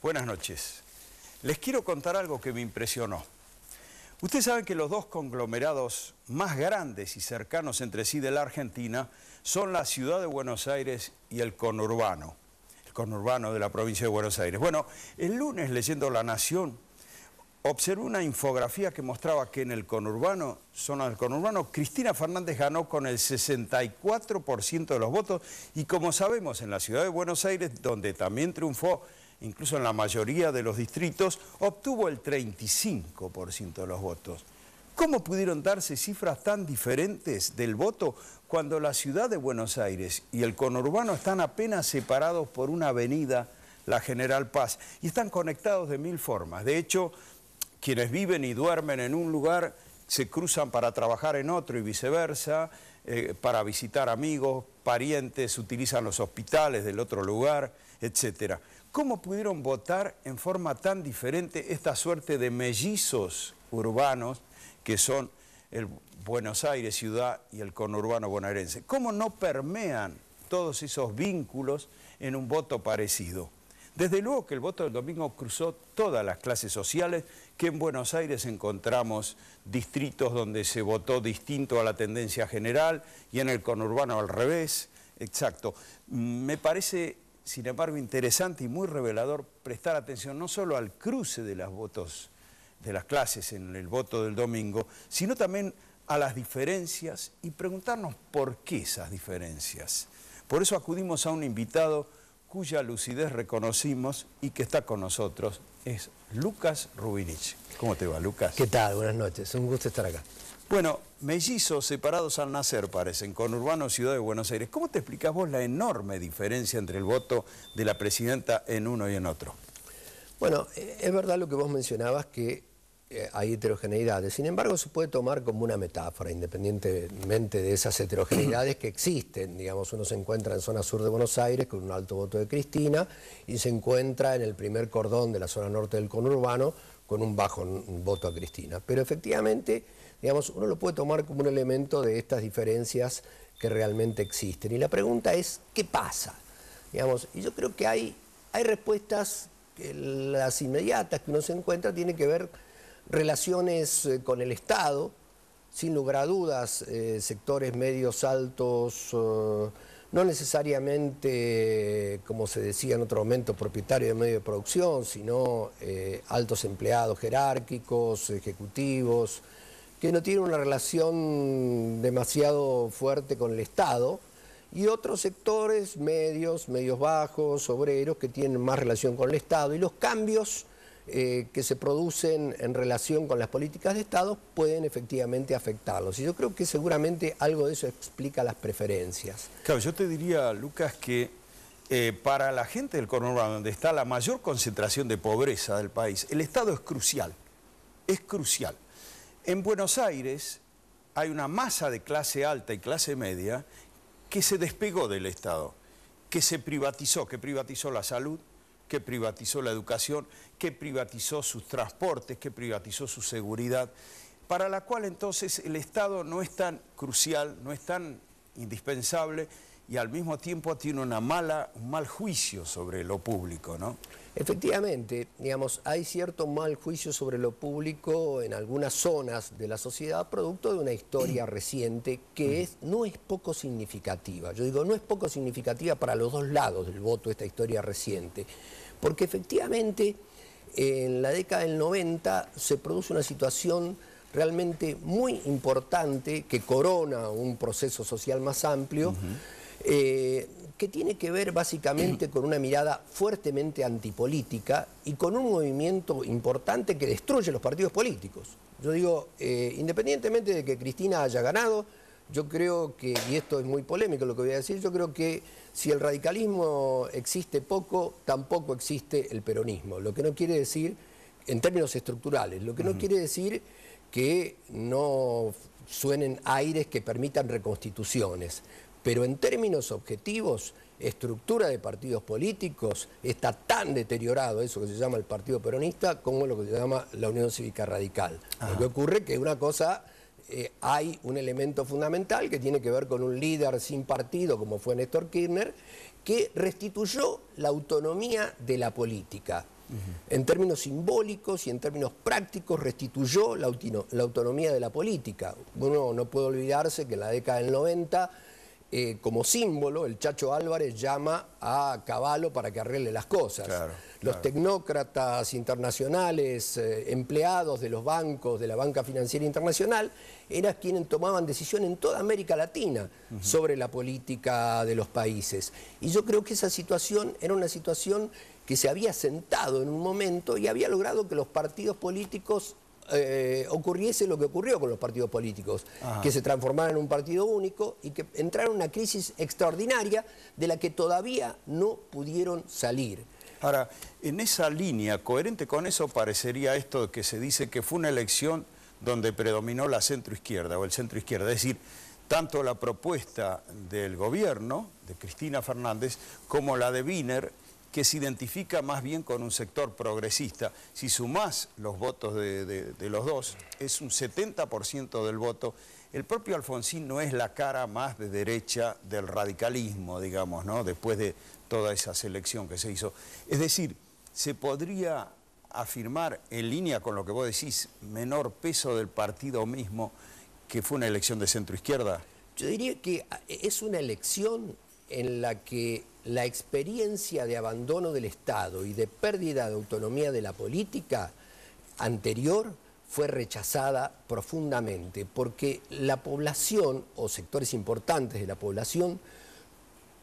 Buenas noches. Les quiero contar algo que me impresionó. Ustedes saben que los dos conglomerados más grandes y cercanos entre sí de la Argentina son la ciudad de Buenos Aires y el conurbano de la provincia de Buenos Aires. Bueno, el lunes leyendo La Nación, observé una infografía que mostraba que en el conurbano, zona del conurbano, Cristina Fernández ganó con el 64% de los votos y como sabemos en la ciudad de Buenos Aires, donde también triunfó, incluso en la mayoría de los distritos, obtuvo el 35% de los votos. ¿Cómo pudieron darse cifras tan diferentes del voto cuando la ciudad de Buenos Aires y el conurbano están apenas separados por una avenida, la General Paz, y están conectados de mil formas? De hecho, quienes viven y duermen en un lugar se cruzan para trabajar en otro y viceversa, para visitar amigos, parientes, utilizan los hospitales del otro lugar, etcétera. ¿Cómo pudieron votar en forma tan diferente esta suerte de mellizos urbanos que son el Buenos Aires ciudad y el conurbano bonaerense? ¿Cómo no permean todos esos vínculos en un voto parecido? Desde luego que el voto del domingo cruzó todas las clases sociales, que en Buenos Aires encontramos distritos donde se votó distinto a la tendencia general y en el conurbano al revés. Exacto. Me parece, sin embargo, interesante y muy revelador prestar atención no solo al cruce de los votos de las clases en el voto del domingo, sino también a las diferencias y preguntarnos por qué esas diferencias. Por eso acudimos a un invitado cuya lucidez reconocimos y que está con nosotros, es Lucas Rubinich. ¿Cómo te va, Lucas? ¿Qué tal? Buenas noches, un gusto estar acá. Bueno, mellizos separados al nacer parecen, conurbano, ciudad de Buenos Aires. ¿Cómo te explicás vos la enorme diferencia entre el voto de la presidenta en uno y en otro? Bueno, es verdad lo que vos mencionabas, que hay heterogeneidades. Sin embargo, se puede tomar como una metáfora, independientemente de esas heterogeneidades que existen. Digamos, uno se encuentra en zona sur de Buenos Aires con un alto voto de Cristina y se encuentra en el primer cordón de la zona norte del conurbano con un bajo voto a Cristina. Pero efectivamente, digamos, uno lo puede tomar como un elemento de estas diferencias que realmente existen. Y la pregunta es, ¿qué pasa? Digamos, y yo creo que hay respuestas, que las inmediatas que uno se encuentra tienen que ver relaciones con el Estado, sin lugar a dudas, sectores medios altos, no necesariamente, como se decía en otro momento, propietarios de medios de producción, sino altos empleados jerárquicos, ejecutivos, que no tienen una relación demasiado fuerte con el Estado, y otros sectores medios bajos, obreros, que tienen más relación con el Estado, y los cambios que se producen en relación con las políticas de Estado pueden efectivamente afectarlos. Y yo creo que seguramente algo de eso explica las preferencias. Claro, yo te diría, Lucas, que para la gente del conurbano, donde está la mayor concentración de pobreza del país, el Estado es crucial, es crucial. En Buenos Aires hay una masa de clase alta y clase media que se despegó del Estado, que se privatizó, que privatizó la salud, que privatizó la educación, que privatizó sus transportes, que privatizó su seguridad, para la cual entonces el Estado no es tan crucial, no es tan indispensable y al mismo tiempo tiene un mal juicio sobre lo público, ¿no? Efectivamente, digamos, hay cierto mal juicio sobre lo público en algunas zonas de la sociedad, producto de una historia reciente que no es poco significativa. Yo digo, no es poco significativa para los dos lados del voto, esta historia reciente, porque efectivamente en la década del 90 se produce una situación realmente muy importante que corona un proceso social más amplio, que tiene que ver básicamente con una mirada fuertemente antipolítica y con un movimiento importante que destruye los partidos políticos. Yo digo, independientemente de que Cristina haya ganado, yo creo que, y esto es muy polémico lo que voy a decir, yo creo que si el radicalismo existe poco, tampoco existe el peronismo. Lo que no quiere decir, en términos estructurales, lo que no quiere decir que no suenen aires que permitan reconstituciones. Pero en términos objetivos, estructura de partidos políticos, está tan deteriorado eso que se llama el Partido Peronista como lo que se llama la Unión Cívica Radical. Lo que ocurre es que una cosa, hay un elemento fundamental que tiene que ver con un líder sin partido como fue Néstor Kirchner, que restituyó la autonomía de la política. En términos simbólicos y en términos prácticos restituyó la autonomía de la política. Uno no puede olvidarse que en la década del 90, como símbolo, el Chacho Álvarez llama a Cavallo para que arregle las cosas. Los tecnócratas internacionales, empleados de los bancos, de la banca financiera internacional, eran quienes tomaban decisión en toda América Latina sobre la política de los países. Y yo creo que esa situación era una situación que se había sentado en un momento y había logrado que los partidos políticos ocurriese lo que ocurrió con los partidos políticos, que se transformaran en un partido único y que entraron en una crisis extraordinaria de la que todavía no pudieron salir. Ahora, en esa línea, coherente con eso, parecería esto de que se dice que fue una elección donde predominó la centroizquierda o el centroizquierda, es decir, tanto la propuesta del gobierno, de Cristina Fernández, como la de Wiener, que se identifica más bien con un sector progresista. Si sumás los votos de los dos, es un 70% del voto. El propio Alfonsín no es la cara más de derecha del radicalismo, digamos, ¿no? Después de toda esa selección que se hizo. Es decir, se podría afirmar, en línea con lo que vos decís, menor peso del partido mismo, que fue una elección de centroizquierda. Yo diría que es una elección en la que la experiencia de abandono del Estado y de pérdida de autonomía de la política anterior fue rechazada profundamente, porque la población, o sectores importantes de la población,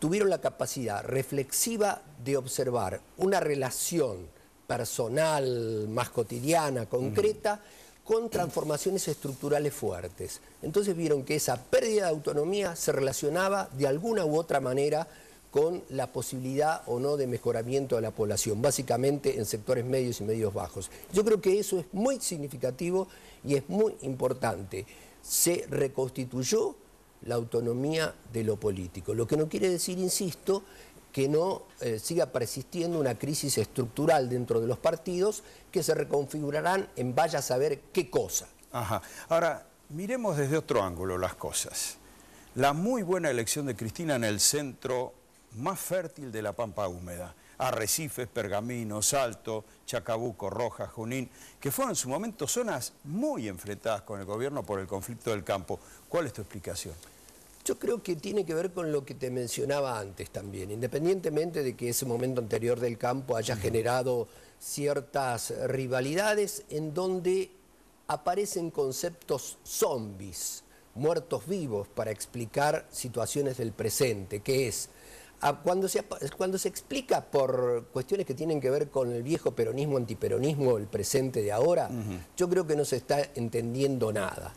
tuvieron la capacidad reflexiva de observar una relación personal, más cotidiana, concreta, con transformaciones estructurales fuertes. Entonces vieron que esa pérdida de autonomía se relacionaba de alguna u otra manera con la posibilidad o no de mejoramiento de la población, básicamente en sectores medios y medios bajos. Yo creo que eso es muy significativo y es muy importante. Se reconstituyó la autonomía de lo político, lo que no quiere decir, insisto, que no siga persistiendo una crisis estructural dentro de los partidos que se reconfigurarán en vaya a saber qué cosa. Ahora, miremos desde otro ángulo las cosas. La muy buena elección de Cristina en el centro más fértil de la Pampa Húmeda, Arrecifes, Pergamino, Salto, Chacabuco, Rojas, Junín, que fueron en su momento zonas muy enfrentadas con el gobierno por el conflicto del campo. ¿Cuál es tu explicación? Yo creo que tiene que ver con lo que te mencionaba antes también, independientemente de que ese momento anterior del campo haya generado ciertas rivalidades en donde aparecen conceptos zombies, muertos vivos, para explicar situaciones del presente, que es cuando se explica por cuestiones que tienen que ver con el viejo peronismo, antiperonismo, el presente de ahora, yo creo que no se está entendiendo nada,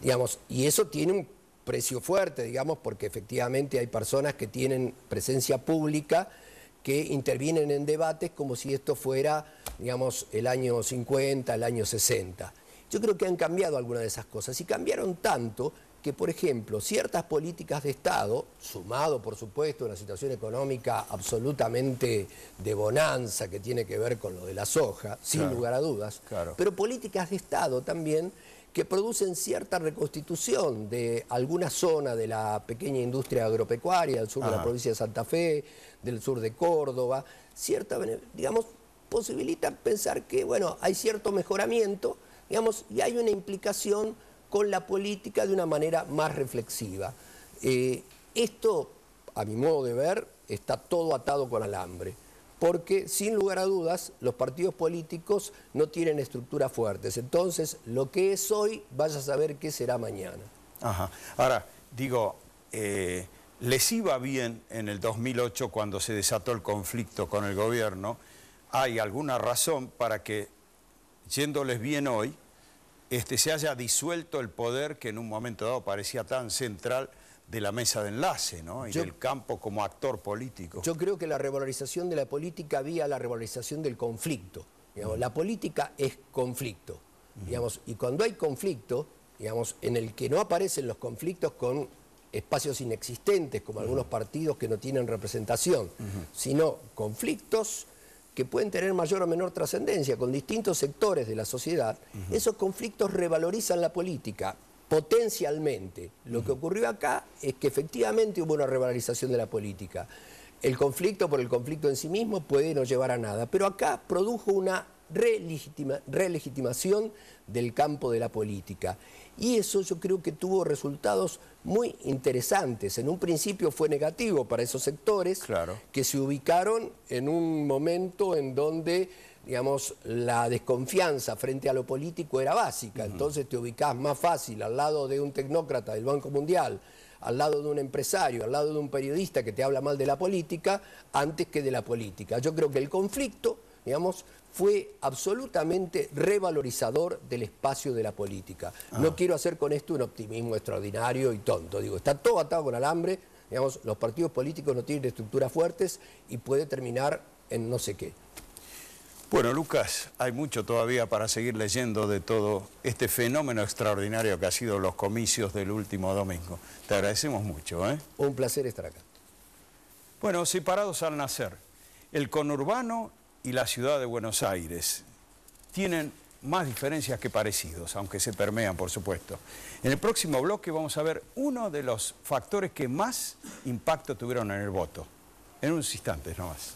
digamos, y eso tiene un precio fuerte, digamos, porque efectivamente hay personas que tienen presencia pública que intervienen en debates como si esto fuera, digamos, el año 50, el año 60. Yo creo que han cambiado algunas de esas cosas y cambiaron tanto que, por ejemplo, ciertas políticas de Estado, sumado, por supuesto, a una situación económica absolutamente de bonanza que tiene que ver con lo de la soja, sin lugar a dudas, pero políticas de Estado también que producen cierta reconstitución de alguna zona de la pequeña industria agropecuaria, del sur de la provincia de Santa Fe, del sur de Córdoba, digamos, posibilitan pensar que, bueno, hay cierto mejoramiento, digamos, y hay una implicación con la política de una manera más reflexiva. Esto, a mi modo de ver, está todo atado con alambre, porque sin lugar a dudas los partidos políticos no tienen estructuras fuertes. Entonces, lo que es hoy, vaya a saber qué será mañana. Ahora, digo, les iba bien en el 2008 cuando se desató el conflicto con el gobierno. ¿Hay alguna razón para que, yéndoles bien hoy, se haya disuelto el poder que en un momento dado parecía tan central de la mesa de enlace, ¿no? Y del campo como actor político? Yo creo que la revalorización de la política vía la revalorización del conflicto. Digamos, la política es conflicto. Digamos, y cuando hay conflicto, digamos, en el que no aparecen los conflictos con espacios inexistentes, como algunos partidos que no tienen representación, sino conflictos que pueden tener mayor o menor trascendencia con distintos sectores de la sociedad, esos conflictos revalorizan la política potencialmente. Lo que ocurrió acá es que efectivamente hubo una revalorización de la política. el conflicto por el conflicto en sí mismo puede no llevar a nada, pero acá produjo una relegitimación del campo de la política. Y eso yo creo que tuvo resultados muy interesantes. En un principio fue negativo para esos sectores, claro, que se ubicaron en un momento en donde, digamos, la desconfianza frente a lo político era básica. Entonces te ubicás más fácil al lado de un tecnócrata del Banco Mundial, al lado de un empresario, al lado de un periodista que te habla mal de la política, antes que de la política. Yo creo que el conflicto, digamos, fue absolutamente revalorizador del espacio de la política. No quiero hacer con esto un optimismo extraordinario y tonto. Digo, está todo atado con alambre, digamos, los partidos políticos no tienen estructuras fuertes y puede terminar en no sé qué. Bueno, Lucas, hay mucho todavía para seguir leyendo de todo este fenómeno extraordinario que ha sido los comicios del último domingo. Te agradecemos mucho, ¿eh? Un placer estar acá. Bueno, separados al nacer, el conurbano y la ciudad de Buenos Aires tienen más diferencias que parecidos, aunque se permean, por supuesto. En el próximo bloque vamos a ver uno de los factores que más impacto tuvieron en el voto. En unos instantes nomás.